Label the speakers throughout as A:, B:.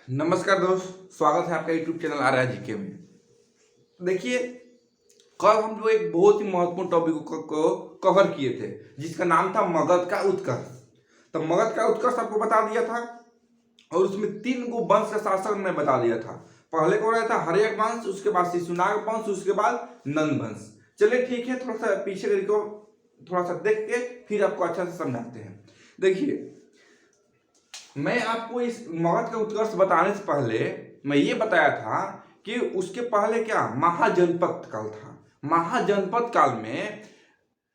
A: नमस्कार दोस्त, स्वागत है आपका यूट्यूब चैनल आर्या जीके में। देखिए, कल हम लोग एक बहुत ही महत्वपूर्ण टॉपिक को कवर किए थे जिसका नाम था मगध का उत्कर्ष। तो मगध का उत्कर्ष आपको बता दिया था और उसमें 3 गो वंश का शासक मैं बता दिया था। पहले कौन रहा था? हर्यक वंश, उसके बाद शिशुनाग वंश, उसके बाद नंद वंश। चलिए ठीक है, थोड़ा सा पीछे को थोड़ा सा देख के फिर आपको अच्छा से समझाते हैं। देखिए, मैं आपको इस मगध का उत्कर्ष बताने से पहले मैं ये बताया था कि उसके पहले क्या महाजनपद काल था। महाजनपद काल में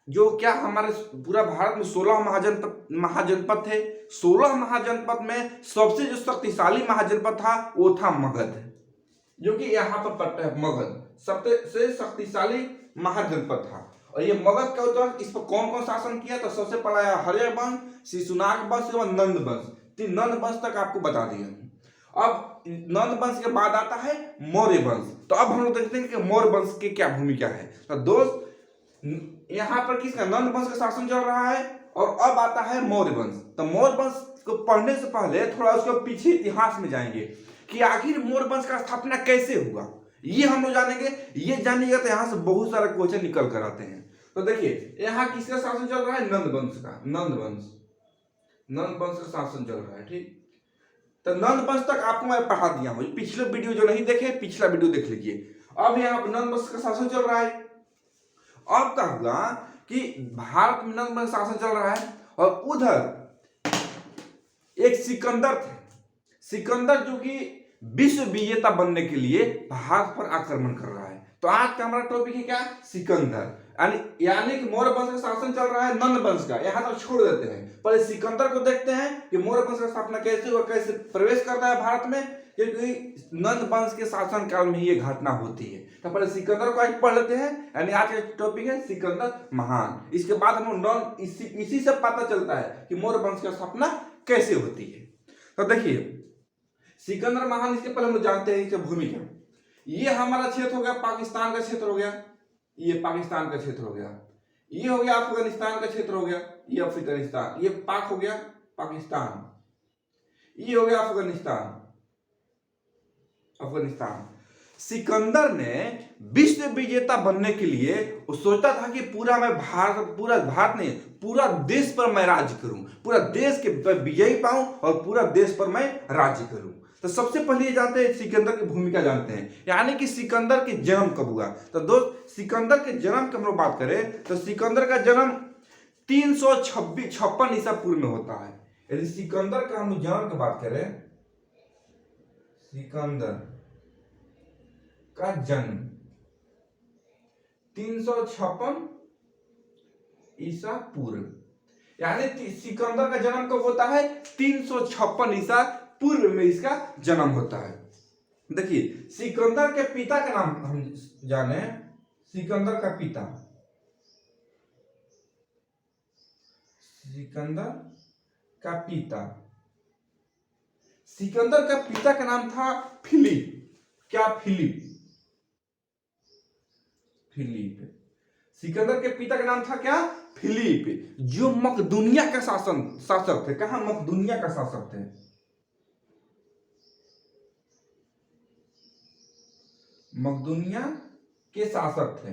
A: जो क्या हमारे पूरा भारत में 16 महाजनपद थे। 16 महाजनपद में सबसे जो शक्तिशाली महाजनपद था वो था मगध, जो कि यहाँ पर पड़ता है। मगध सबसे शक्तिशाली महाजनपद था। और ये मगध का उत्कर्ष, इस पर कौन कौन शासन किया? तो सबसे पहला आया हर्यक वंश, शिशुनाग वंश और नंद वंश। नंद वंश तक आपको बता दिया। अब नंद वंश के बाद आता है मौर्य वंश। तो अब हम लोग देखते हैं कि मौर्य वंश की क्या भूमिका है। तो दोस्त, यहाँ पर किसका? नंद वंश का शासन चल रहा है और अब आता है मौर्य वंश। तो मौर्य वंश को पढ़ने से पहले थोड़ा उसके पीछे इतिहास में जाएंगे कि आखिर मौर्य वंश का स्थापना कैसे हुआ, ये हम लोग जानेंगे। ये जानिएगा तो यहाँ से बहुत सारे क्वेश्चन निकल कर आते हैं। तो देखिए, यहाँ किसका शासन चल रहा है? नंद वंश का। नंद वंश का शासन चल रहा है। ठीक, तो नंद वंश तक आपको मैं पढ़ा दिया हूं। पिछले वीडियो जो नहीं देखे, पिछला वीडियो देख लीजिए। अब यहाँ पर नंद वंश का शासन चल रहा है। अब क्या हुआ कि भारत में नंद वंश शासन चल रहा है और उधर एक सिकंदर थे। सिकंदर जो कि विश्व विजेता बनने के लिए भारत पर आक्रमण कर रहा है। तो आज का हमारा टॉपिक है क्या? सिकंदर। यानी कि मौर्य वंश का शासन चल रहा है नंद वंश का, यहां तक छोड़ देते हैं। पहले सिकंदर को देखते हैं कि मौर्य वंश का स्थापना कैसे हुआ, कैसे प्रवेश करता है भारत में, क्योंकि नंद वंश के शासन काल में ही ये घटना होती है। तो पहले सिकंदर को आज पढ़ लेते हैं। यानी आज का टॉपिक है सिकंदर महान। इसके बाद हम इसी से पता चलता है कि मौर्य वंश की स्थापना कैसे होती है। तो देखिए, सिकंदर महान, इसके पहले हम जानते हैं इसकी भूमिका। ये हमारा क्षेत्र हो गया, पाकिस्तान का क्षेत्र हो गया। ये पाकिस्तान का क्षेत्र हो गया। ये हो गया अफगानिस्तान का क्षेत्र हो गया। ये अफगानिस्तान, ये पाक हो गया, पाकिस्तान। ये हो गया अफगानिस्तान। सिकंदर ने विश्व विजेता बनने के लिए वो सोचता था कि पूरा भारत नहीं, पूरा देश पर मैं राज्य करूं, पूरा देश के विजयी पाऊं और पूरा देश पर मैं राज्य करूं। तो सबसे पहले जानते हैं सिकंदर की भूमिका जानते हैं, यानी कि सिकंदर के जन्म कब हुआ। तो दोस्त, सिकंदर के जन्म की हम लोग बात करें तो सिकंदर का जन्म 356 ईसा पूर्व में होता है। यदि सिकंदर का हम जन्म की बात करें, सिकंदर का जन्म 356 ईसा पूर्व, यानी सिकंदर का जन्म कब होता है? 356 ईसा पूर्व में इसका जन्म होता है। देखिए, सिकंदर के पिता का नाम हम जाने। सिकंदर का पिता, सिकंदर का पिता का नाम था फिलिप। क्या? फिलिप। सिकंदर के पिता का नाम था क्या? फिलिप, जो मकदूनिया का शासक थे। कहां? मकदूनिया का शासक थे। मकदूनिया के शासक थे।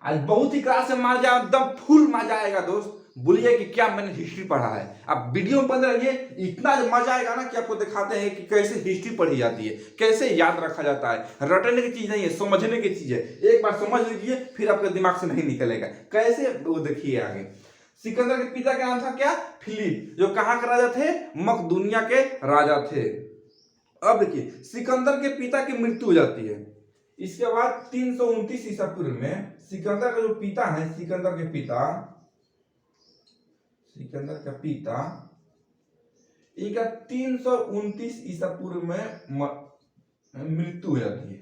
A: आज बहुत ही क्लास में मजा, एकदम फुल मजा आएगा दोस्त। बोलिए कि क्या मैंने हिस्ट्री पढ़ा है। आप वीडियो में बंद रहिए, इतना मजा आएगा ना कि आपको दिखाते हैं कि कैसे हिस्ट्री पढ़ी जाती है, कैसे याद रखा जाता है। रटने की चीज नहीं है, समझने की चीज है। एक बार समझ लीजिए, फिर आपके दिमाग से नहीं निकलेगा। कैसे, वो देखिए आगे। सिकंदर के पिता का नाम था क्या? फिलिप, जो कहां के राजा थे? मकदूनिया के राजा थे। अब देखिए, सिकंदर के पिता की मृत्यु हो जाती है। इसके बाद 329 ईसा पूर्व में सिकंदर का जो पिता है, सिकंदर का पिता इनका 329 ईसा पूर्व में मृत्यु हो जाती है।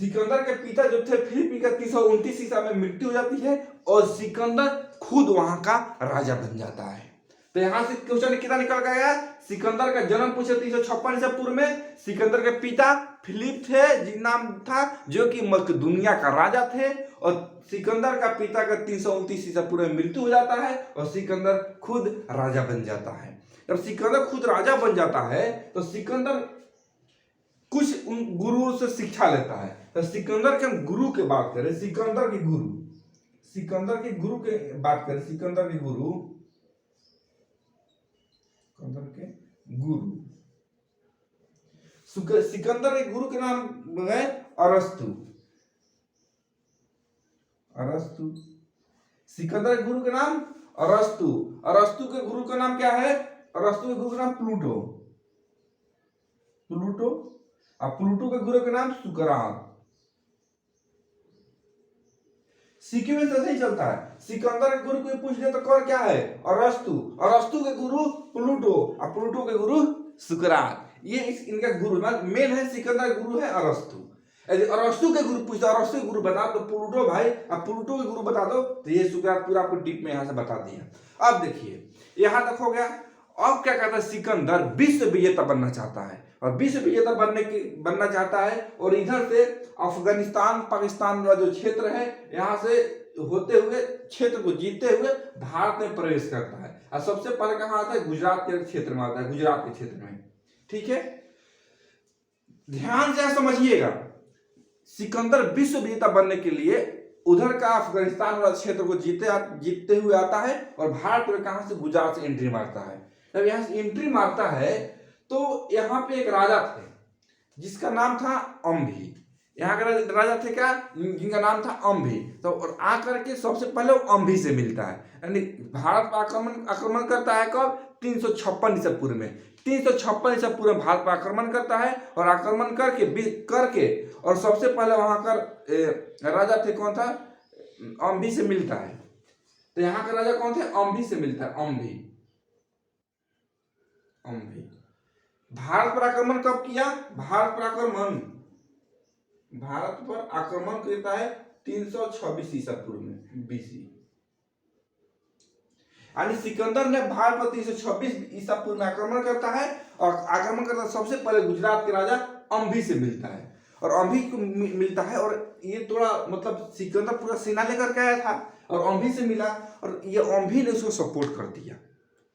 A: सिकंदर के पिता जो थे फिलिप का 329 ईसा में मृत्यु हो जाती है और सिकंदर खुद वहां का राजा बन जाता है। तो यहां से क्वेश्चन कितना निकल गया? सिकंदर का जन्म पूछे 356 ईसा पूर्व में, सिकंदर के पिता फिलिप थे, जिन नाम था, जो कि मकदूनिया का राजा थे। और सिकंदर का पिता का 329 ईसा पूर्व में मृत्यु हो जाता है और सिकंदर खुद राजा बन जाता है। जब सिकंदर खुद राजा बन जाता है तो सिकंदर कुछ उन गुरुओं से शिक्षा लेता है। तो सिकंदर के हम गुरु की बात करें, सिकंदर के गुरु के बात करें, सिकंदर के गुरु सिकंदर के गुरु के नाम है अरस्तु। सिकंदर के गुरु के नाम अरस्तु। अरस्तु के गुरु का नाम क्या है? अरस्तु के गुरु का नाम प्लूटो। और प्लूटो के गुरु का नाम सुकरात। सीक्वेंस ऐसे ही चलता है। सिकंदर के गुरु को पूछ ले तो कौन क्या है? अरस्तु। अरस्तु के गुरु प्लूटो और प्लूटो के गुरु सुकरात। ये इनका गुरु मेन है। सिकंदर के गुरु है अरस्तु। यदि अरस्तु के गुरु पूछता, अरस्तु के गुरु बता तो प्लूटो भाई, अब प्लूटो के गुरु बता दो तो ये सुकरात पूरा आपको डीप में यहां से बता दिया। अब देखिए यहां तक हो गया। अब क्या कहता है? सिकंदर विश्व विजेता बनना चाहता है और विश्व विजेता बनना चाहता है और इधर से अफगानिस्तान पाकिस्तान वाला जो क्षेत्र है यहाँ से होते हुए क्षेत्र को जीतते हुए भारत में प्रवेश करता है। और सबसे पहले कहाँ आता है? गुजरात के क्षेत्र में आता है, गुजरात के क्षेत्र में। ठीक है, ध्यान से समझिएगा। सिकंदर विश्व विजेता बनने के लिए उधर का अफगानिस्तान वाला क्षेत्र को जीतते हुए आता है और भारत में कहां से? गुजरात से एंट्री मारता है। जब यहाँ से एंट्री मारता है तो यहाँ पे एक राजा थे जिसका नाम था अम्भी। यहाँ के राजा थे क्या? जिनका नाम था अम्भी। तो और आकर के सबसे पहले वो अम्भी से मिलता है, यानी भारत पर आक्रमण करता है। कब? 356 ईसा पूर्व में। 356 ईसा पूर्व में भारत पर आक्रमण करता है और आक्रमण करके और सबसे पहले वहां का राजा थे कौन था? अम्भी से मिलता है। तो यहाँ का राजा कौन थे? अम्भी से मिलता है, अम्भी। भारत पर आक्रमण कब किया? भारत पर आक्रमण करता है 326 ईसा पूर्व में, बीसी। यानी सिकंदर ने भारत पर 326 ईसा पूर्व में आक्रमण करता है और आक्रमण करता सबसे पहले गुजरात के राजा अम्भी से मिलता है और अम्भी को मिलता है। और ये थोड़ा मतलब सिकंदर पूरा सेना लेकर के आया था और अम्भी से मिला और ये अम्भी ने उसको सपोर्ट कर दिया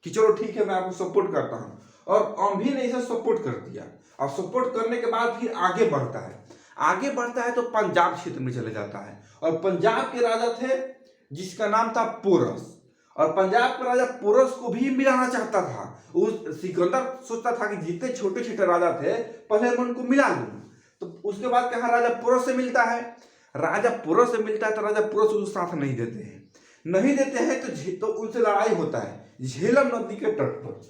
A: कि चलो ठीक है मैं आपको सपोर्ट करता हूं। और अम्भी ने इसे सपोर्ट कर दिया और सपोर्ट करने के बाद फिर आगे बढ़ता है तो पंजाब क्षेत्र में चले जाता है। और पंजाब के राजा थे जिसका नाम था पोरस। और पंजाब के राजा पोरस को भी मिलाना चाहता था। उस सिकंदर सोचता था कि जितने छोटे छोटे राजा थे पहले मैं उनको मिला लूं। तो उसके बाद कहा राजा पोरस से मिलता है। तो राजा पोरस उसको साथ नहीं देते हैं तो उनसे लड़ाई होता है झेलम नदी के तट पर।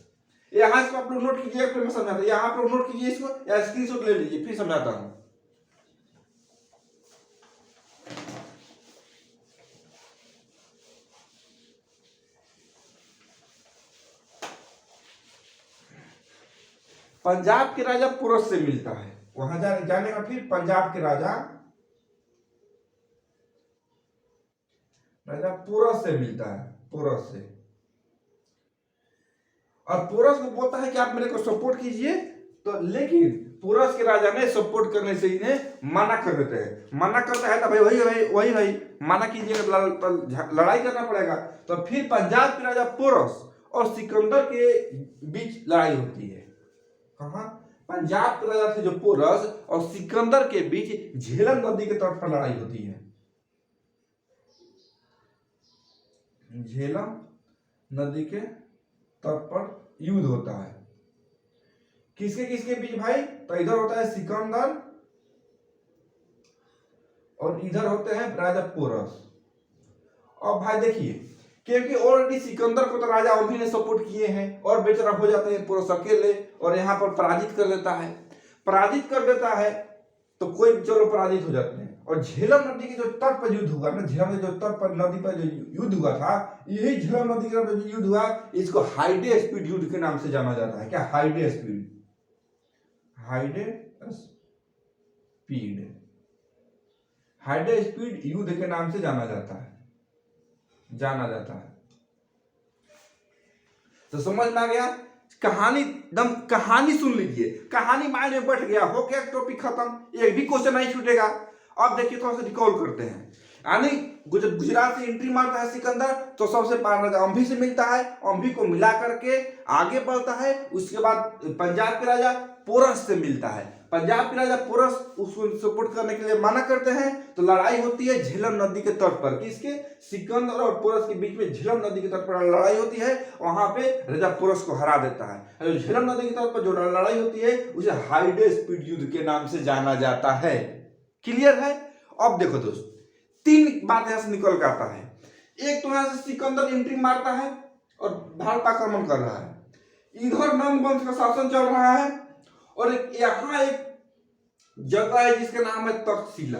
A: यहाँ इसको आप लोग नोट कीजिए, फिर मैं समझाता हूँ। यहाँ आप लोग नोट कीजिए इसको या स्क्रीनशॉट ले लीजिए, फिर समझाता हूँ। पंजाब के राजा पोरस से मिलता है। वहां जाने का फिर पंजाब के राजा पोरस से मिलता है, पोरस से। और पोरस को बोलता है कि आप मेरे को सपोर्ट कीजिए। तो लेकिन पोरस के राजा ने सपोर्ट करने से इन्हें मना कर देते हैं। मना करता है तो वही भाई मना कीजिएगा तो लड़ाई करना पड़ेगा। तो फिर पंजाब के राजा पोरस और सिकंदर के बीच लड़ाई होती है। कहां? पंजाब के राजा थे जो पोरस और सिकंदर के बीच झेलम नदी के तट पर लड़ाई होती है। झेलम नदी के तट पर युद्ध होता है। किसके बीच भाई? तो इधर होता है सिकंदर और इधर होते हैं राजा पोरस। अब भाई देखिए, क्योंकि ऑलरेडी सिकंदर को तो राजा अम्भी ने सपोर्ट किए हैं और बेचारा हो जाते हैं पोरस अकेले और यहाँ पर पराजित कर देता है। तो कोई चलो पराजित हो जाते हैं। और झेलम नदी के जो तट पर युद्ध हुआ ना, झेलम जो तट पर नदी पर जो युद्ध हुआ था, यही झेलम नदी का जो युद्ध हुआ इसको हाइडे स्पीड युद्ध के नाम से जाना जाता है। क्या? हाइडे स्पीड युद्ध के नाम से जाना जाता है। तो समझ में आ गया कहानी दम कहानी सुन लीजिए, कहानी माइंड में बैठ गया, हो गया टॉपिक खत्म, एक भी क्वेश्चन नहीं छूटेगा। अब देखिए थोड़ा सा रिकॉल करते हैं। यानी गुजरात से एंट्री मारता है सिकंदर, तो सबसे पहले अम्भी से मिलता है, अम्भी को मिला करके आगे बढ़ता है। उसके बाद पंजाब के राजा पोरस से मिलता है, पंजाब के राजा पोरस उसको सपोर्ट करने के लिए मना करते हैं। तो लड़ाई होती है झेलम नदी के तट पर, किसके, सिकंदर और पोरस के बीच में झेलम नदी के तट पर लड़ाई होती है। वहां पे राजा पोरस को हरा देता है। झेलम नदी के तट पर जो लड़ाई होती है उसे हाईडे स्पीड युद्ध के नाम से जाना जाता है। क्लियर है? अब देखो दोस्त, तीन बात यहां से निकल के आता है। एक तो यहां से सिकंदर एंट्री मारता है और भारत आक्रमण कर रहा है, इधर नंद वंश का शासन चल रहा है, और यहाँ एक जगह है जिसका नाम है तक्षशिला।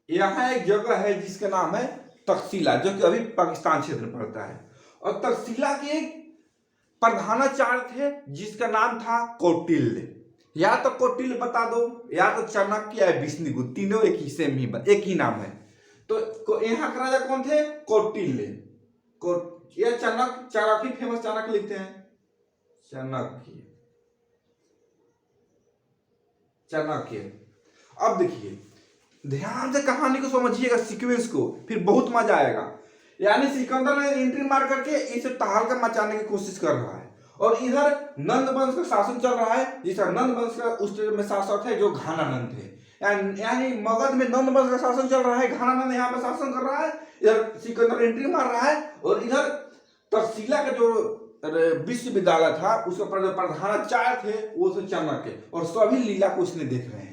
A: यहाँ एक जगह है जिसका नाम है तक्षशिला, जो कि अभी पाकिस्तान क्षेत्र में पड़ता है। और तक्षशिला के एक प्रधानाचार्य थे जिसका नाम था कौटिल्य। या तो कौटिल्य बता दो, या तो चाणक्य या विष्णुगुप्त, तीनों एक ही सेम ही एक ही नाम है। तो यहाँ का राजा कौन थे? कौटिल्य। या चाणक्य फेमस, चाणक्य लिखते हैं, चाणक्य। अब देखिए ध्यान से कहानी को समझिएगा, सीक्वेंस को, फिर बहुत मजा आएगा। यानी सिकंदर ने एंट्री मार करके इसे तहलका मचाने की कोशिश कर रहा है, और इधर नंद वंश का शासन चल रहा है, जिसका नंद वंश का उस टाइम में शासक थे जो घानानंद थे। यानी मगध में नंद वंश का शासन चल रहा है, घानानंद यहाँ पे शासन कर रहा है, इधर सिकंदर एंट्री मार रहा है, और इधर तक्षशिला का जो विश्वविद्यालय था उसका प्रधानाचार्य थे वो थे चाणक्य, और सभी लीला को उसने देख रहे हैं।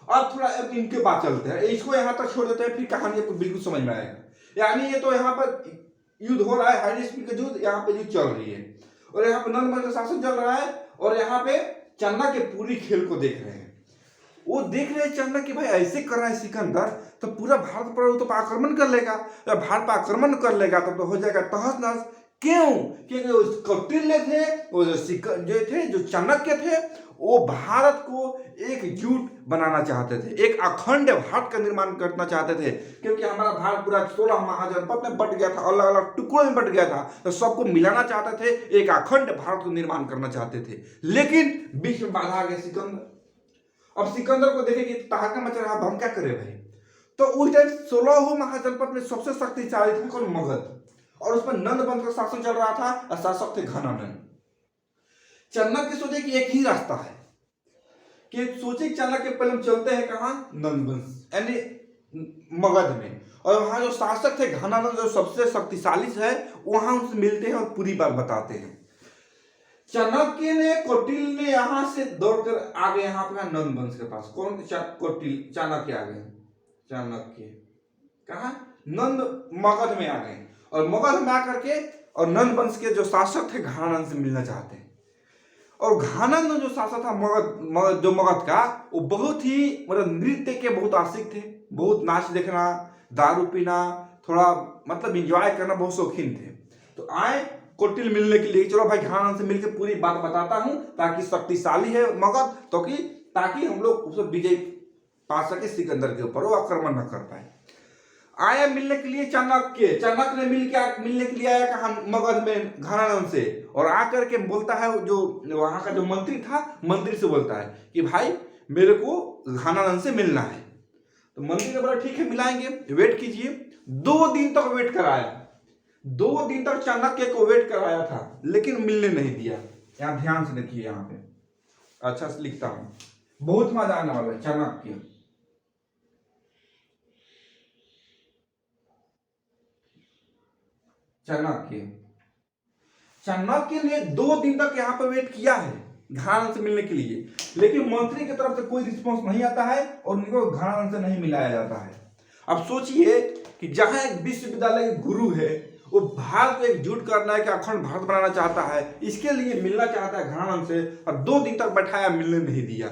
A: अब थोड़ा इनके बात चलते हैं, इसको यहाँ तक छोड़ देते हैं, फिर कहानी आपको बिल्कुल समझ में आएगा। यानी ये तो यहाँ पर युद्ध हो रहा है, हाईडे स्पीड का युद्ध यहाँ पे युद्ध चल रही है, और यहाँ पे नंद वंश का शासन चल रहा है, और यहाँ पे चाणक्य पूरी खेल को देख रहे हैं। वो देख रहे हैं चाणक्य कि भाई ऐसे कर रहा है सिकंदर, तो पूरा भारत पर वो तो आक्रमण कर लेगा, जब भारत पर आक्रमण कर लेगा तो हो जाएगा तहस नहस। क्यों? क्योंकि कौटिल्य थे, वो जो थे, जो चाणक्य थे, वो भारत को एकजुट बनाना चाहते थे, एक अखंड भारत का निर्माण करना चाहते थे। क्योंकि हमारा भारत पूरा 16 महाजनपद में बट गया था, अलग अलग टुकड़ों में बट गया था, तो सबको मिलाना चाहते थे, एक अखंड भारत को निर्माण करना चाहते थे। लेकिन बीच में बाधा आ गया सिकंदर। अब सिकंदर को देखे कि तहलका मच रहा है, अब हम क्या करें भाई? तो उस टाइम 16 महाजनपद में सबसे शक्तिशाली था कौन? मगध, और उस पर नंद वंश का शासन चल रहा था, और शासक थे घानानंद। चाणक्य सोचे कि एक ही रास्ता है, कि सोचे चाणक्य पहले हम चलते हैं कहाँ? नंद वंश यानी मगध में, और वहां जो शासक थे घानानंद, जो सबसे शक्तिशाली है, वहां उनसे मिलते हैं और पूरी बात बताते हैं। चाणक्य ने, कौटिल्य ने यहां से दौड़कर आ गए यहाँ पे नंद वंश के पास। कौन? कौटिल्य, चाणक्य आ गए। चाणक्य कहा? नंद मगध में आ गए, और मगध में आकर के और नंद वंश के जो शासक थे घानानंद से मिलना चाहते हैं। और घानानंद जो शासक था मगध का, वो बहुत ही मतलब नृत्य के बहुत आशिक थे, बहुत नाच देखना, दारू पीना, थोड़ा मतलब एंजॉय करना बहुत शौकीन थे। तो आए कौटिल्य मिलने के लिए, चलो भाई घानानंद से मिलकर पूरी बात बताता हूं, ताकि शक्तिशाली है मगध, तो ताकि हम लोग उसे विजय पा सके सिकंदर के ऊपर, वो आक्रमण न कर पाए। आया मिलने के लिए चाणक्य ने मिलने के लिए आया कहा? मगध में घानानंद से, और आकर के बोलता है, जो वहां का जो मंत्री था, मंत्री से बोलता है कि भाई मेरे को घानानंद से मिलना है। तो मंत्री ने बोला ठीक है मिलाएंगे, वेट कीजिए। 2 दिन तक वेट कराया, 2 दिन तक चाणक्य को वेट कराया था, लेकिन मिलने नहीं दिया। यहाँ ध्यान से देखिए, यहाँ पे अच्छा से लिखता हूं, बहुत मजा आने वाला है। चाणक्य ने 2 दिन तक यहाँ पे वेट किया है घानानंद से मिलने के लिए, लेकिन मंत्री की तरफ से कोई रिस्पॉन्स नहीं आता है, और उनको घानानंद से नहीं मिलाया जाता है। अब सोचिए कि जहां एक विश्वविद्यालय के गुरु है, वो भारत को एकजुट करना है कि अखंड भारत बनाना चाहता है, इसके लिए मिलना चाहता है घानानंद से, और 2 दिन तक बैठाया, मिलने नहीं दिया।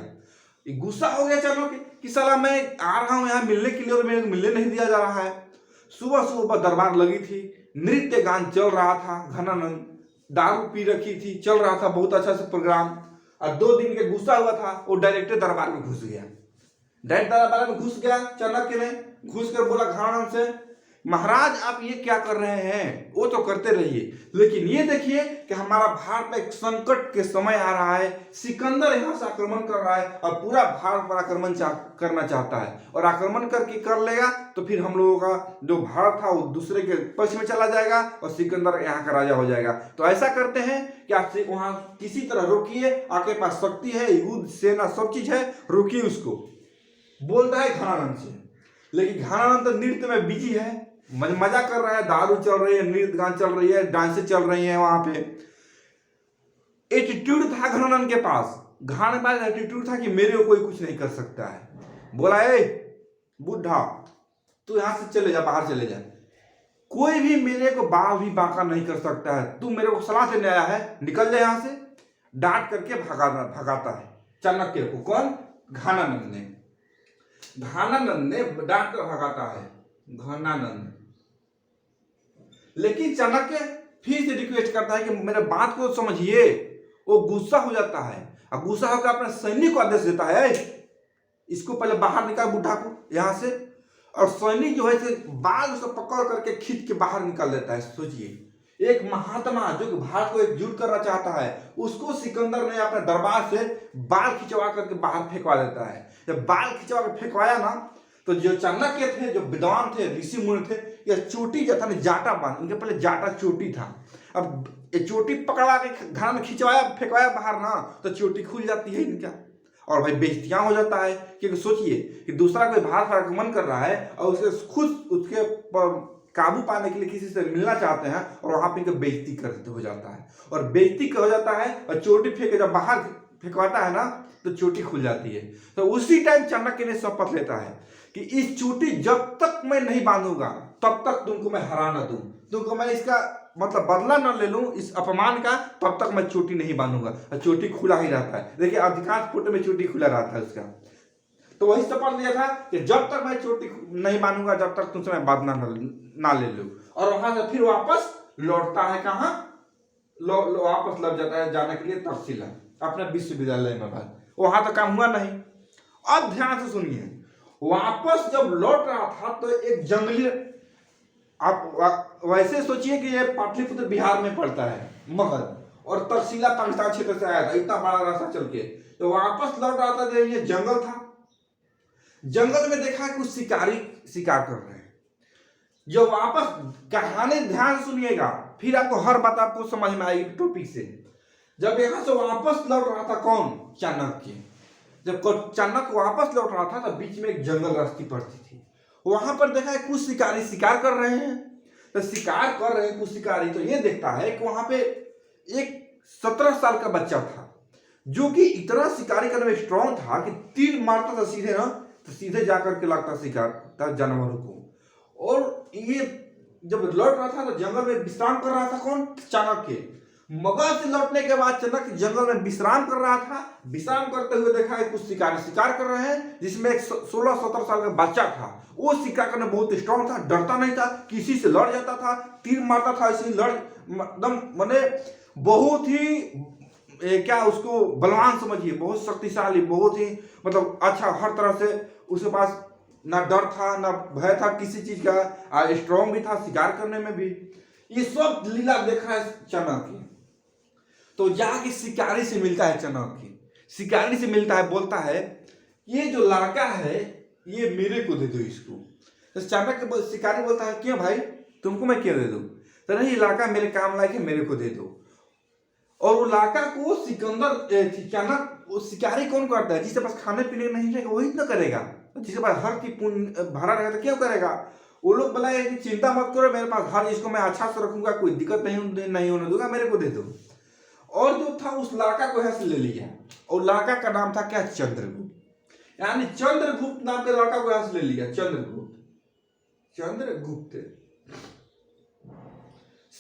A: गुस्सा हो गया चाणक्य कि साला मैं आ रहा हूं यहाँ मिलने के लिए, और मेरे को मिलने नहीं दिया जा रहा है। सुबह सुबह दरबार लगी थी, नृत्य गान चल रहा था, घानानंद दारू पी रखी थी, चल रहा था बहुत अच्छा से प्रोग्राम, और 2 दिन के गुस्सा हुआ था, वो डायरेक्ट दरबार में घुस गया। चाणक्य ने घुस कर बोला घानानंद से, महाराज आप ये क्या कर रहे हैं, वो तो करते रहिए, लेकिन ये देखिए कि हमारा भारत में एक संकट के समय आ रहा है, सिकंदर यहाँ से आक्रमण कर रहा है और पूरा भारत पर आक्रमण करना चाहता है, और आक्रमण करके कर लेगा तो फिर हम लोगों का जो भारत था वो दूसरे के पक्ष में चला जाएगा और सिकंदर यहाँ का राजा हो जाएगा। तो ऐसा करते हैं कि आप वहाँ किसी तरह रोकिए, आपके पास शक्ति है, युद्ध सेना सब चीज है, रोकिए उसको, बोलता है घनानंद से। लेकिन घनानंद तो नृत्य में बिजी है, मजा कर रहा है, दारू चल रही है, नृत्य गान चल रही है, डांसें चल रही हैं, वहां पे एटीट्यूड था घनानंद के पास। घाण के पास एटीट्यूड था कि मेरे को कोई कुछ नहीं कर सकता है। बोला ए बुढ़ा तू यहां से चले जा, बाहर चले जा, कोई भी मेरे को बाल भी बांका नहीं कर सकता है, तू मेरे को सलाह देने आया है, निकल जा यहां से। डांट करके भगाता है चाणक्य को। कौन? घनानंद ने। घनानंद ने डांट कर भगाता है घनानंद। लेकिन चाणक्य फिर से रिक्वेस्ट करता है कि मेरे बात को समझिए। वो गुस्सा हो जाता है और गुस्सा होकर अपने सैनिक को आदेश देता है इसको पहले बाहर निकाल बुढ़ा को यहां से। और सैनिक जो है बाल उसको पकड़ करके खींच के बाहर निकाल देता है। सोचिए, एक महात्मा जो कि भारत को एकजुट करना चाहता है, उसको सिकंदर ने अपने दरबार से बाल खिंचवा करके बाहर फेंकवा देता है। जब बाल खिंचवा कर फेंकवाया ना, तो जो चाणक्य थे, जो विद्वान थे, ऋषि मुनि थे, ये चोटी जो था ना जाटा बांध, उनके पहले जाटा चोटी था। अब ये चोटी पकड़ा के घर में खिंचवाया फेंकवाया बाहर ना, तो चोटी खुल जाती है इनका, और भाई बेइज्जतियां हो जाता है। क्योंकि सोचिए कि दूसरा कोई भारत पर आक्रमण कर रहा है और उसके खुद उसके काबू पाने के लिए किसी से मिलना चाहते हैं, और वहां पे इनका बेइज्जती करते हो जाता है, और बेइज्जती हो जाता है और चोटी फेंके जब बाहर फेंकवाता है ना, तो चोटी खुल जाती है। तो उसी टाइम चाणक्य ने शपथ लेता है कि इस चोटी जब तक मैं नहीं बांधूंगा तब तक तुमको मैं हरा न दूं, तुमको मैं इसका मतलब बदला न ले लूं इस अपमान का, तब तक मैं चोटी नहीं बांधूंगा। और चोटी खुला ही रहता है। देखिए अधिकांश फोटो में चोटी खुला रहता है उसका। तो वही शपथ लिया था कि जब तक मैं चोटी नहीं बांधूंगा जब तक तुमसे मैं बदला ना ले लूं। और वहां से फिर वापस लौटता है कहाँ? वापस लग जाता है जाने के लिए तक्षशिला, अपने विश्वविद्यालय में। बात वहां तो काम हुआ नहीं। अब ध्यान से सुनिए, वापस जब लौट रहा था तो एक जंगली, आप वैसे सोचिए कि ये पाटलिपुत्र बिहार में पड़ता है मगध, और तक्षशिला पाकिस्तान क्षेत्र से आया था, इतना बड़ा रास्ता चल के। तो वापस लौट रहा था तो ये जंगल था। जंगल में देखा कुछ शिकारी शिकार कर रहे हैं। जब वापस कहानी ध्यान सुनिएगा, फिर आपको हर बात आपको समझ में आएगी टॉपिक से। जब यहां से वापस लौट रहा था कौन? चाणक्य। जब चाणक्य वापस लौट रहा था तो बीच में एक जंगल रास्ते पड़ती थी। वहां पर देखा है कुछ शिकारी शिकार कर रहे हैं। तो शिकार कर रहे हैं कुछ शिकारी, तो ये देखता है कि वहां पे एक 17 साल का बच्चा था, जो कि इतना शिकारी करने में स्ट्रांग था कि तीर मारता था सीधे ना, तो सीधे जाकर के लगता शिकार जानवरों को। और ये जब लौट रहा था तो जंगल में विश्राम कर रहा था कौन? चाणक्य। मगध से लौटने के बाद चाणक्य जंगल में विश्राम कर रहा था। विश्राम करते हुए देखा है कुछ शिकारी शिकार कर रहे हैं, जिसमें एक 16-17 साल का बच्चा था। वो शिकार करने बहुत स्ट्रांग था, डरता नहीं था, किसी से लड़ जाता था, तीर मारता था, इसलिए लड़ एकदम मैंने बहुत ही क्या उसको बलवान समझिए, बहुत शक्तिशाली, बहुत ही मतलब अच्छा, हर तरह से उसके पास ना डर था ना भय था किसी चीज का, स्ट्रांग भी था शिकार करने में भी। ये सब लीला देख रहा है चाणक्य। तो जाके शिकारी से मिलता है चाणक्य, शिकारी से मिलता है, बोलता है ये जो लड़का है ये मेरे को दे दो इसको। तो चाणक्य शिकारी बोलता है क्यों भाई, तुमको मैं क्यों दे दूं? तो नहीं, लड़का मेरे काम लायक है, मेरे को दे दो। और वो लड़का को सिकंदर चाणक्य, वो शिकारी कौन करता है? जिसके पास खाने पीने नहीं रहेगा वही तो करेगा, जिसके पास हर की पुण्य भरा रहेगा तो क्यों करेगा? वो लोग बोला कि चिंता मत करो, मेरे पास हर इसको मैं अच्छा से रखूंगा, कोई दिक्कत नहीं होने दूंगा, मेरे को दे दो। और जो था उस लड़का को यहाँ से ले लिया, और लड़का का नाम था क्या? चंद्रगुप्त। यानी चंद्रगुप्त नाम के लड़का को यहाँ से ले लिया। चंद्रगुप्त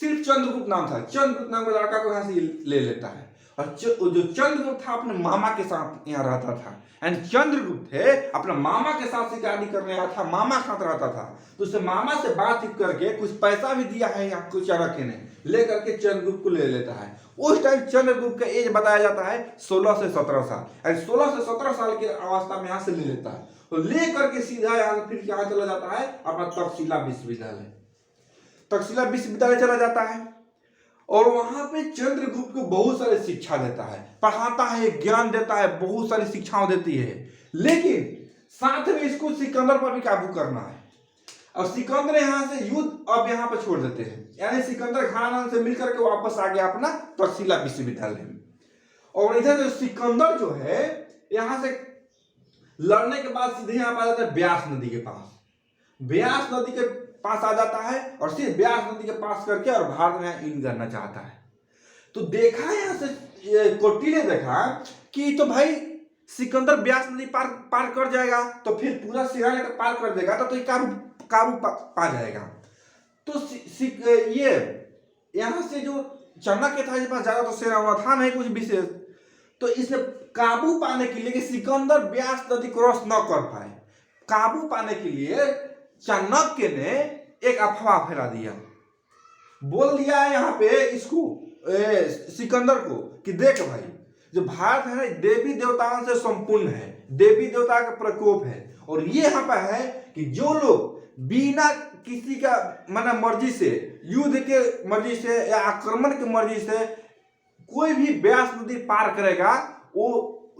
A: सिर्फ चंद्रगुप्त नाम था, चंद्रगुप्त नाम के लड़का को यहाँ से ले लेता है। और जो चंद्रगुप्त था अपने मामा के साथ यहाँ रहता था, एंड चंद्रगुप्त है अपने मामा के साथ शिकारी करने आया था, मामा साथ रहता था। तो उसे मामा से बातचीत करके कुछ पैसा भी दिया है यहाँ को चाणक्य ने, लेकर के चंद्रगुप्त को ले लेता है। उस टाइम चंद्रगुप्त का एज बताया जाता है 16 से 17 साल, एंड 16 से 17 साल की अवस्था में यहाँ से ले लेता है। तो ले करके सीधा यहाँ फिर क्या चला जाता है अपना तक्षशिला विश्वविद्यालय। तक्षशिला विश्वविद्यालय चला जाता है और वहां पे चंद्रगुप्त को बहुत सारे शिक्षा देता है, पढ़ाता है, ज्ञान देता है, बहुत सारी शिक्षाओं देती है। लेकिन साथ में इसको सिकंदर पर भी काबू करना है और सिकंदर यहाँ से युद्ध अब यहाँ पर छोड़ देते हैं, यानी सिकंदर खान से मिलकर के वापस आ गया अपना तक्षशिला विश्वविद्यालय में। और इधर जो सिकंदर जो है यहाँ से लड़ने के बाद सीधे यहाँ पर आ जाता है ब्यास नदी के पास। ब्यास नदी के पास आ जाता है और सिर्फ ब्यास नदी के पास करके और भारत में इन करना चाहता है। तो देखा यहाँ से कोटी ने देखा कि तो भाई सिकंदर ब्यास नदी पार कर जाएगा तो फिर पूरा सेना लेकर पार कर देगा तो ये काबू पा जाएगा। तो ये यहाँ से जो चाणक्य था इसके पास ज्यादा तो सेना था नहीं कुछ विशेष, तो इसने काबू पाने के लिए कि सिकंदर ब्यास नदी क्रॉस न कर पाए, काबू पाने के लिए चाणक्य ने एक अफवाह फैला दिया, बोल दिया है यहाँ पे इसको सिकंदर को कि देख भाई जो भारत है ना देवी देवताओं से संपूर्ण है, देवी देवता का प्रकोप है और ये यहाँ पर है कि जो लोग बिना किसी का मर्जी से, युद्ध के मर्जी से या आक्रमण की मर्जी से कोई भी ब्यास नदी पार करेगा वो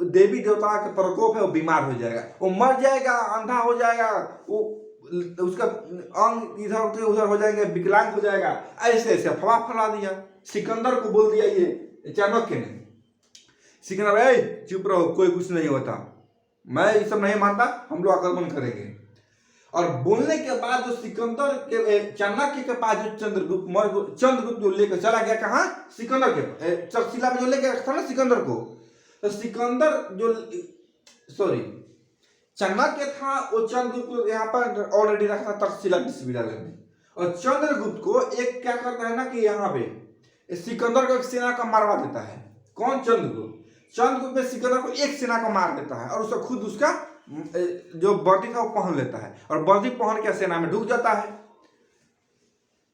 A: देवी देवता का प्रकोप है, वो बीमार हो जाएगा, वो मर जाएगा, अंधा हो जाएगा, वो उसका अंग इधर उधर हो जाएंगे, विकलांग हो जाएगा। ऐसे ऐसे अफवाह फैला दिया, सिकंदर को बोल दिया ये चाणक्य ने। सिकंदर भाई चुप रहो, कोई कुछ नहीं होता, मैं ये सब नहीं मानता, हम लोग आक्रमण करेंगे। और बोलने के बाद जो सिकंदर के चाणक्य के पास जो चंद्रगुप्त जो लेकर चला गया, कहाँ? सिकंदर के तक्षशिला में जो लेकर रखा था ना सिकंदर को, तो सिकंदर जो चाणक्य था वो चंद्रगुप्त यहाँ पर ऑलरेडी रखा था तक्षशिला विश्वविद्यालय में। और चंद्रगुप्त को एक क्या करता है ना कि यहाँ पे सिकंदर को एक सेना का मारवा देता है। कौन? चंद्रगुप्त में सिकंदर को एक सेना का मार देता है और उसका खुद उसका जो वर्दी था वो पहन लेता है और वर्दी पहन के सेना में ढुक जाता है।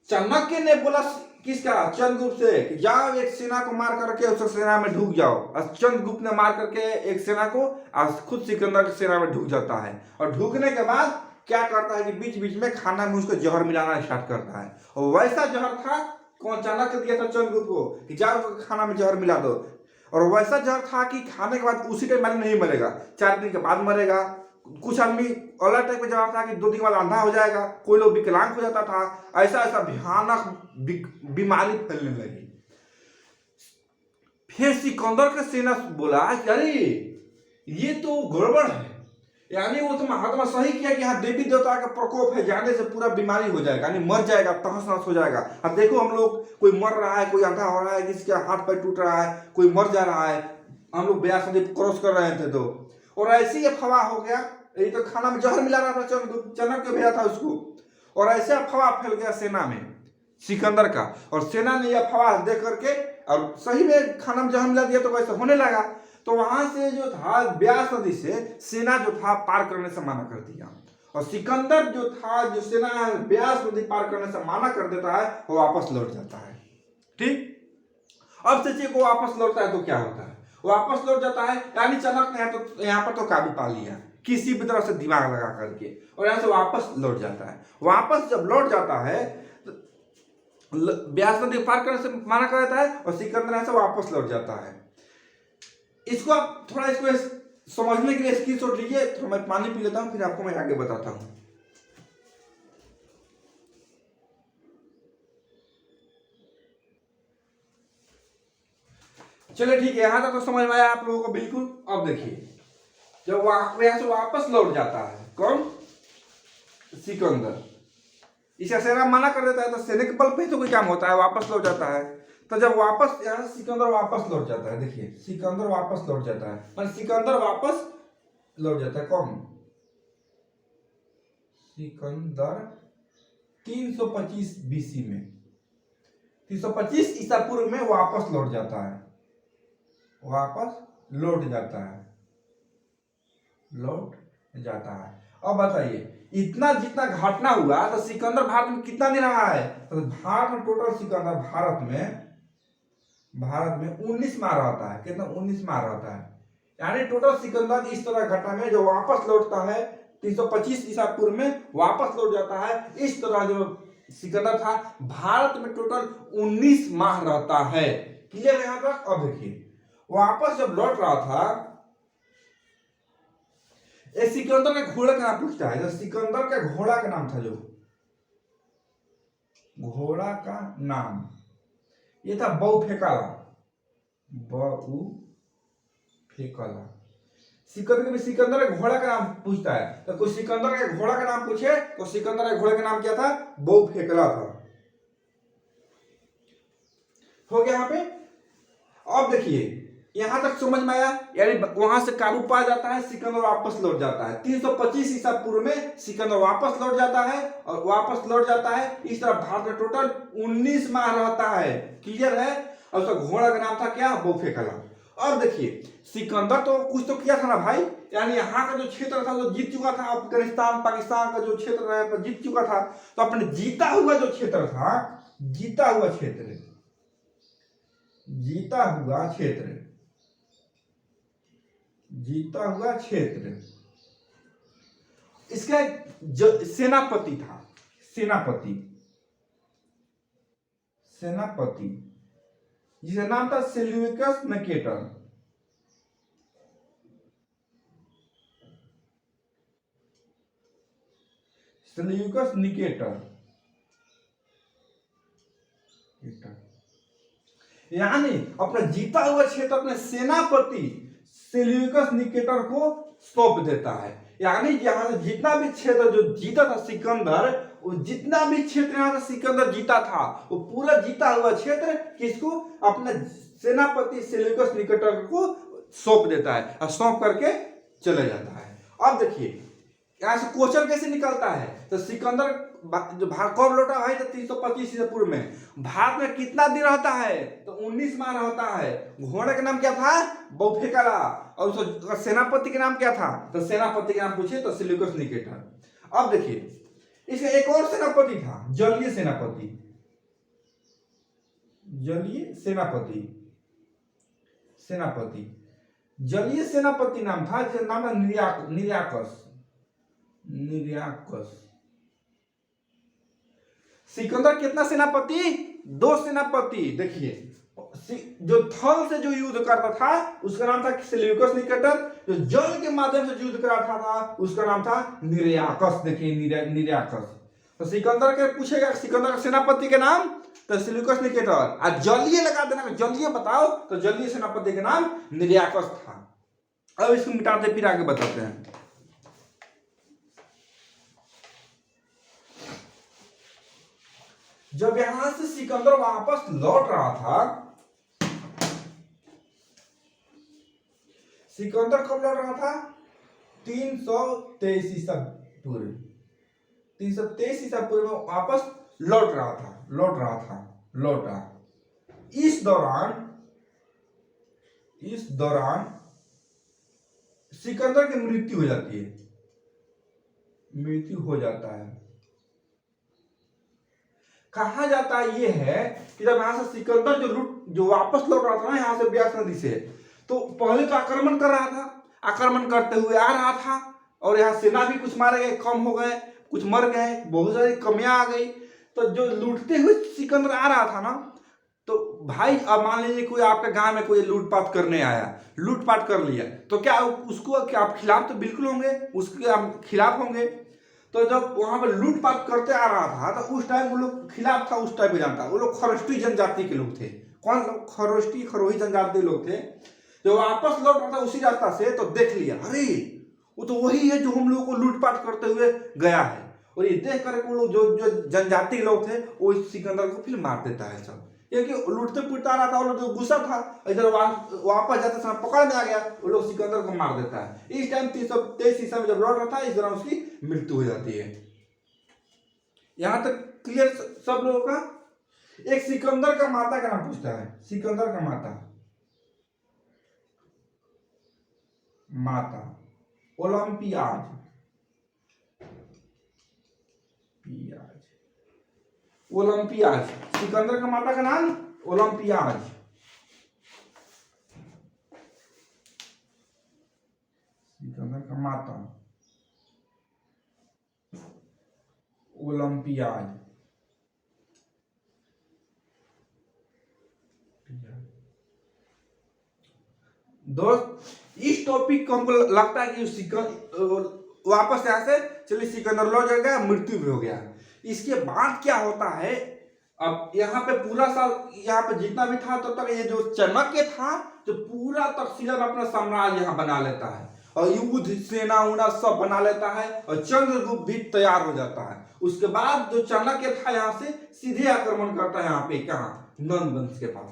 A: चाणक्य ने बोला किसका? चंद्रगुप्त से कि जाओ एक सेना को मार करके उस सेना में ढुक जाओ। और चंद्रगुप्त ने मार करके एक सेना को और खुद सिकंदर की सेना में ढुक जाता है और ढुकने के बाद क्या करता है कि बीच बीच में खाना में उसको जहर मिलाना स्टार्ट करता है। और वैसा जहर था, कौन? चाणक्य दिया था चंद्रगुप्त को कि जाओ खाना में जहर मिला दो। और वैसा जहर था कि खाने के बाद उसी टाइम नहीं मरेगा, 4 दिन के बाद मरेगा। कुछ आदमी अलग टाइप का जहर था कि 2 दिन बाद अंधा हो जाएगा, कोई लोग विकलांग हो जाता था। ऐसा ऐसा भयानक बीमारी फैलने लगी। फिर सिकंदर का सेना बोला कि अरे ये तो गड़बड़ है, यानी वो तो महात्मा सही किया कि यहाँ देवी देवता का प्रकोप है, जाने से पूरा बीमारी हो जाएगा, यानी मर जाएगा, तहस नहस हो जाएगा। अब देखो हम लोग, कोई मर रहा है, कोई अंधा हो रहा है, किसी का हाथ पैर टूट रहा है, कोई मर जा रहा है, हम लोग ब्यास नदी क्रॉस कर रहे थे तो। और ऐसे ही अफवाह हो गया, ये तो खाना में जहर मिला रहा था, चाणक्य भेजा था उसको, और ऐसे अफवाह फैल गया सेना में सिकंदर का। और सेना ने यह अफवाह देख करके और सही में खाना में जहर मिला दिया तो वैसे होने लगा। तो वहां से जो था ब्यास नदी से सेना जो था पार करने से मना कर दिया। और सिकंदर जो था, जो सेना ब्यास नदी पार करने से मना कर देता है, वो वापस लौट जाता है। ठीक, अब सोचिए को वापस लौटता है तो क्या होता है? वापस लौट जाता है, यानी चाणक्य ने तो यहाँ पर तो काबू पा लिया किसी भी तरह से दिमाग लगा करके, और यहाँ से वापस लौट जाता है। वापस जब लौट जाता है तो ब्यास नदी पार करने से मना कर देता है और सिकंदर यहाँ से वापस लौट जाता है। इसको आप थोड़ा इसको समझने के लिए स्क्रीनशॉट लीजिए। थोड़ा मैं पानी पी लेता हूं, फिर आपको मैं आगे बताता हूं। चलिए ठीक है, यहां तक तो समझ में आया आप लोगों को बिल्कुल। अब देखिए, जब यहां से वापस लौट जाता है कौन? सिकंदर। इसे सेना मना कर देता है तो सेना के बल पे तो कोई काम होता है, वापस लौट जाता है। तो जब वापस यहाँ सिकंदर वापस लौट जाता है, देखिए सिकंदर वापस लौट जाता है, मतलब सिकंदर वापस लौट जाता है। कौन? सिकंदर 325 बीसी में, 325 ईसा पूर्व में वापस लौट जाता है, वापस लौट जाता है, लौट जाता है। अब बताइए, इतना जितना घटना हुआ तो सिकंदर भारत में कितना दिन रहा है? तो भारत में टोटल सिकंदर भारत में 19 माह रहता है। कितना? 19 माह रहता है। यानी टोटल सिकंदर इस तरह घटना में जो वापस लौटता है 325 ईसा पूर्व में वापस लौट जाता है, इस तरह जो सिकंदर था। भारत में टोटल 19 माह रहता है। क्लियर है यहां तक? अब देखिए वापस जब लौट रहा था, ये सिकंदर के घोड़े का नाम पूछता है। जो सिकंदर के घोड़ा का नाम था, जो घोड़ा का नाम ये था बहुफेकाला। बहुफेकाला। सिकंदर के घोड़ा का नाम पूछता है, तो कोई सिकंदर के घोड़ा का नाम पूछे तो सिकंदर के घोड़े का नाम क्या था? बहुफेकला था। हो गया यहाँ पे। अब देखिए यहां तक समझ में आया, यानी वहां से काबू पा जाता है, सिकंदर वापस लौट जाता है। 325 ईसा पूर्व में सिकंदर वापस लौट जाता है, और वापस लौट जाता है। इस तरह भारत में टोटल 19 माह रहता है। क्लियर है? और उसका घोड़ा का नाम था क्या? बहुफेकला। अब देखिए सिकंदर तो कुछ तो किया था ना भाई, यानी यहाँ का जो क्षेत्र था वो जीत चुका था। अफगानिस्तान पाकिस्तान का जो क्षेत्र है जीत चुका था। तो अपने जीता हुआ जो क्षेत्र था, जीता हुआ क्षेत्र, जीता हुआ क्षेत्र, जीता हुआ क्षेत्र, इसका सेनापति था। सेनापति, सेनापति जिसका नाम था सेल्यूकस निकेटर। सेल्यूकस निकेटर, यानी अपना जीता हुआ क्षेत्र अपने सेनापति सेल्यूकस निकेटर को सौंप देता है। यानी यहां से जितना भी क्षेत्र जो जीता था सिकंदर, वो जितना भी क्षेत्र यहां से सिकंदर जीता था, वो पूरा जीता हुआ क्षेत्र किसको? अपने सेनापति सेल्यूकस निकेटर को सौंप देता है, और सौंप करके चले जाता है। अब देखिए यहां से क्वेश्चन कैसे निकलता है, तो सिकंदर जो कब लौटा भाई? तो 325 ईसा पूर्व में। भारत में कितना दिन रहता है? तो 19 माह रहता है। घोड़े का नाम क्या था? बहुफेकला। और उसका सेनापति का नाम क्या था? तो सेनापति का नाम पूछे तो सेल्यूकस निकेटर। अब देखिए इसका एक और सेनापति था, जलीय सेनापति। जलीय सेनापति, सेनापति जलीय सेनापति नाम था, जिसका नाम था निर्याकस। निर्याकस। सिकंदर कितना सेनापति? 2 सेनापति। देखिए जो थल से जो युद्ध करता था उसका नाम था सेल्यूकस निकेटर, जो जल के माध्यम से युद्ध कराता था उसका नाम था निर्याकस। देखिए निर्याकस। तो सिकंदर के पूछेगा सिकंदर का सेनापति के नाम, तो सेल्यूकस निकेटर। और जलीय लगा देना, जलीय बताओ, तो जलीय सेनापति का नाम निर्याकस था। अब इसको मिटाते फिर आगे बताते हैं। जब यहां से सिकंदर वापस लौट रहा था, सिकंदर कब लौट रहा था? 323 ईसा पूर्व। 323 ईसा पूर्व में वापस लौट रहा था। लौटा। इस दौरान सिकंदर की मृत्यु हो जाती है। मृत्यु हो जाता है। कहा जाता ये है कि जब यहां से सिकंदर जो वापस लौट रहा था ना यहां से ब्यास नदी से, तो पहले तो आक्रमण कर रहा था, आक्रमण करते हुए आ रहा था, और यहाँ सेना भी कुछ मारे गए, कम हो गए, कुछ मर गए, बहुत सारी कमियां आ गई। तो जो लूटते हुए सिकंदर आ रहा था ना, तो भाई अब मान लीजिए कोई आपके गांव में कोई लूटपाट करने आया, लूटपाट कर लिया, तो क्या उसको क्या आप खिलाफ? तो बिल्कुल होंगे, उसके आप खिलाफ होंगे। तो जब वहां पर लूटपाट करते आ रहा था तो उस टाइम वो लोग खिलाफ था, उस टाइम में जानता, वो लोग खरोष्टी जनजाति के लोग थे। कौन लोग? खरोही जनजाति लोग थे। जो वापस लौट रहा था उसी रास्ता से, तो देख लिया, अरे वो तो वही है जो हम लोगों को लूटपाट करते हुए गया है। और ये देख कर वो लोग जो जनजाति लोग थे वो सिकंदर को फिर मार देता है सब, क्योंकि लूटते पुटते आ रहा था, वो लोग जो गुस्सा था, इधर वापस जाते समय पकड़ में आ गया, वो लोग सिकंदर को मार देता है। इस टाइम 323 ईसा में जब लौट रहा था, इस दौरान उसकी मृत्यु हो जाती है। यहां तक क्लियर सब लोगों का? एक सिकंदर का माता का नाम पूछता है। सिकंदर का माता ओलंपियाज। ओलंपियाज। सिकंदर का माता का नाम ओलंपियाज। सिकंदर का माता ओलंपियाज। दोस्त इस टॉपिक को हमको लगता है कि वापस यहाँ से चलिए सिकंदर लौट गया, मृत्यु भी हो गया। इसके बाद क्या होता है, अब यहाँ पे पूरा साल यहाँ पे जितना भी था तो तक ये जो चाणक्य था जो पूरा तक्षशिला में अपना साम्राज्य यहाँ बना लेता है और युद्ध सेना उना सब बना लेता है और चंद्रगुप्त भी तैयार हो जाता है। उसके बाद जो चाणक्य था यहाँ से सीधे आक्रमण करता है यहाँ पे कहाँ, नंद वंश के पास।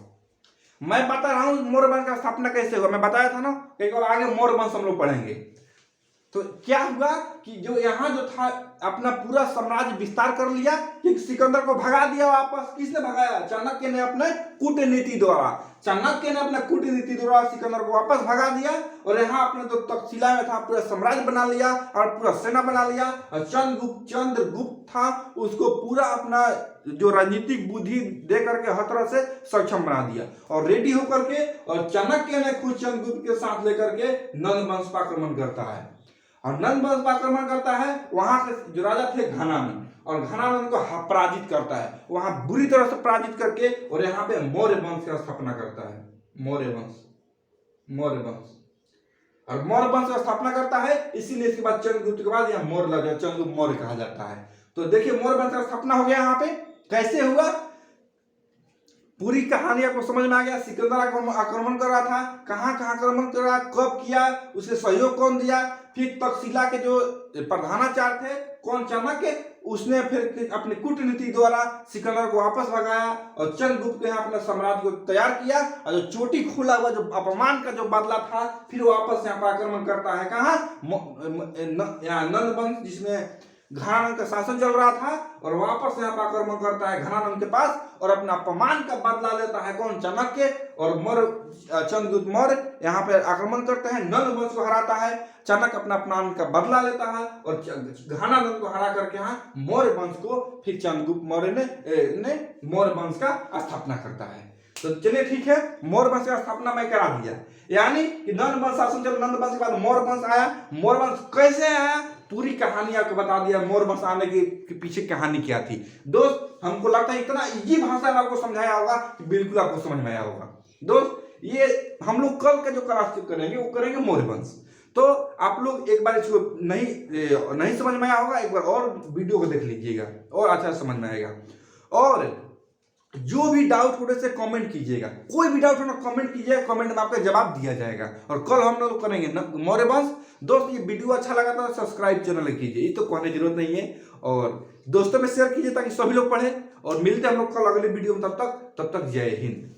A: मैं बता रहा हूँ मौर्य वंश का स्थापना कैसे हुआ, मैं बताया था ना, एक बार आगे मौर्य वंश हम लोग पढ़ेंगे। तो क्या हुआ कि जो यहाँ जो था अपना पूरा साम्राज्य विस्तार कर लिया, कि सिकंदर को भगा दिया वापस। किसने भगाया? चाणक्य ने अपने कूटनीति द्वारा। चाणक्य ने अपने कूटनीति द्वारा सिकंदर को वापस भगा दिया और यहाँ अपने जो तक्षशिला में था पूरा साम्राज्य बना लिया और पूरा सेना बना लिया। और चंद्रगुप्त था उसको पूरा अपना जो राजनीतिक बुद्धि दे करके हर तरह से सक्षम बना दिया और रेडी होकर के, और चाणक्य ने खुद चंद्रगुप्त के साथ लेकर के नंद वंश पर आक्रमण करता है। और नंद वंश पर आक्रमण करता है, वहां के जो राजा थे घनानंद, और घनानंद को पराजित करता है वहां बुरी तरह से पराजित करके, और यहाँ पे मौर्य वंश की स्थापना करता है। मौर्य वंश और मौर्य वंश की स्थापना करता है। इसीलिए इसके बाद चंद्रगुप्त के बाद यहाँ मौर्य लगा, चंद्रगुप्त मौर्य कहा जाता है। तो देखिए मौर्य वंश की स्थापना हो गया। यहाँ पे कैसे हुआ पूरी कहानी आपको समझ में आ गया। सिकंदर आक्रमण कर रहा था, कहाँ कहाँ आक्रमण कर रहा, कब किया, उसे सहयोग कौन दिया। फिर तक्षशिला के जो प्रधानाचार्य थे कौन, चाणक्य, उसने फिर अपनी कूटनीति द्वारा सिकंदर को वापस भगाया और चंद्रगुप्त ने अपने साम्राज्य को तैयार किया। और जो चोटी खुला हुआ जो अपमान का जो बदला था, फिर वापस यहाँ पर आक्रमण करता है कहाँ, यहाँ नंद वंश जिसमें घनानंद का शासन चल रहा था, और वापस यहाँ पर आक्रमण करता है घनानंद के पास और अपना अपमान का बदला लेता है कौन, चाणक्य। और चंद्रगुप्त मौर्य यहाँ पे आक्रमण करते हैं, नंद वंश को हराता है। चाणक्य अपना अपमान का बदला लेता है और घनानंद को हरा करके यहाँ मौर्य वंश को फिर चंद्रगुप्त मौर्य ने मौर्य वंश का स्थापना करता है। तो चलिए ठीक है, मौर्य वंश का स्थापना मैं करा दिया, यानी कि नंद वंश शासन चल, नंद वंश के बाद मौर्य वंश आया। मौर्य वंश कैसे आया पूरी कहानी आपको बता दिया, मौर्य वंश आने के पीछे कहानी क्या थी। दोस्त हमको लगता है इतना इजी भाषा में आपको समझाया होगा कि बिल्कुल आपको समझ में आया होगा। दोस्त ये हम लोग कल का जो क्लास करेंगे वो करेंगे मौर्य वंश। तो आप लोग एक बार इसको नहीं समझ में आया होगा, एक बार और वीडियो को देख लीजिएगा और अच्छा समझ में आएगा। और जो भी डाउट हो से कमेंट कीजिएगा, कोई भी डाउट हो ना कमेंट कीजिएगा, कमेंट में आपका जवाब दिया जाएगा। और कल हम लोग करेंगे मौर्य वंश। दोस्त ये वीडियो अच्छा लगा तो सब्सक्राइब चैनल कीजिए, ये तो कहने की जरूरत नहीं है, और दोस्तों में शेयर कीजिए ताकि सभी लोग पढ़ें। और मिलते हैं हम लोग कल अगले वीडियो में, तब तक जय हिंद।